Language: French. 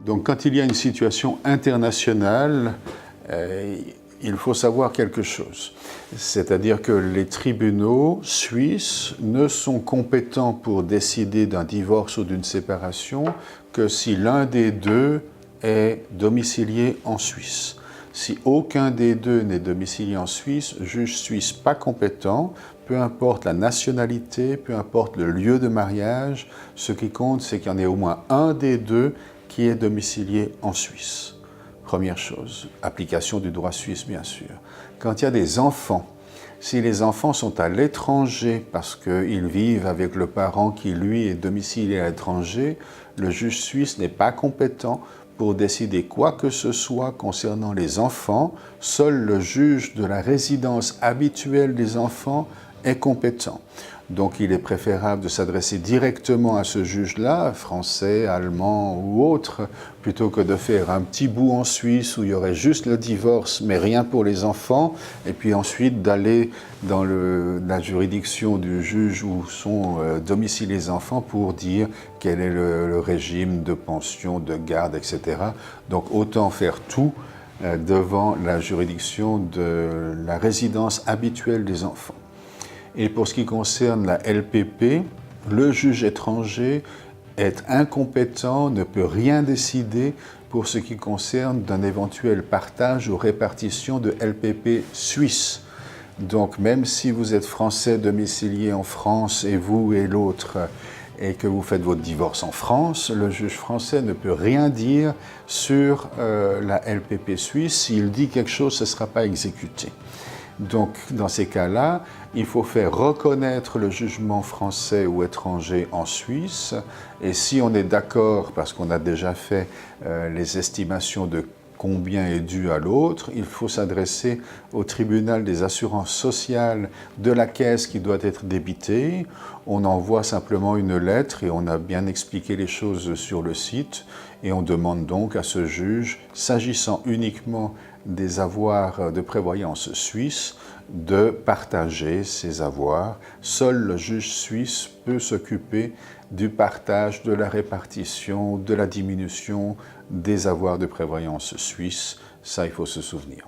Donc quand il y a une situation internationale, il faut savoir quelque chose. C'est-à-dire que les tribunaux suisses ne sont compétents pour décider d'un divorce ou d'une séparation que si l'un des deux est domicilié en Suisse. Si aucun des deux n'est domicilié en Suisse, juge suisse pas compétent, peu importe la nationalité, peu importe le lieu de mariage, ce qui compte, c'est qu'il y en ait au moins un des deux qui est domicilié en Suisse. Première chose, application du droit suisse, bien sûr. Quand il y a des enfants, si les enfants sont à l'étranger parce qu'ils vivent avec le parent qui, lui, est domicilié à l'étranger, le juge suisse n'est pas compétent pour décider quoi que ce soit concernant les enfants. Seul le juge de la résidence habituelle des enfants est compétent. Donc il est préférable de s'adresser directement à ce juge-là, français, allemand ou autre, plutôt que de faire un petit bout en Suisse où il y aurait juste le divorce, mais rien pour les enfants, et puis ensuite d'aller dans la juridiction du juge où sont domiciliés les enfants pour dire quel est le régime de pension, de garde, etc. Donc autant faire tout devant la juridiction de la résidence habituelle des enfants. Et pour ce qui concerne la LPP, le juge étranger est incompétent, ne peut rien décider pour ce qui concerne d'un éventuel partage ou répartition de LPP suisse. Donc même si vous êtes français domicilié en France et vous et l'autre, et que vous faites votre divorce en France, le juge français ne peut rien dire sur la LPP suisse. S'il dit quelque chose, ce ne sera pas exécuté. Donc, dans ces cas-là, il faut faire reconnaître le jugement français ou étranger en Suisse. Et si on est d'accord, parce qu'on a déjà fait les estimations de combien est dû à l'autre, il faut s'adresser au tribunal des assurances sociales de la caisse qui doit être débitée. On envoie simplement une lettre et on a bien expliqué les choses sur le site. Et on demande donc à ce juge, s'agissant uniquement des avoirs de prévoyance suisse, de partager ces avoirs. Seul le juge suisse peut s'occuper du partage, de la répartition, de la diminution des avoirs de prévoyance suisse. Ça, il faut se souvenir.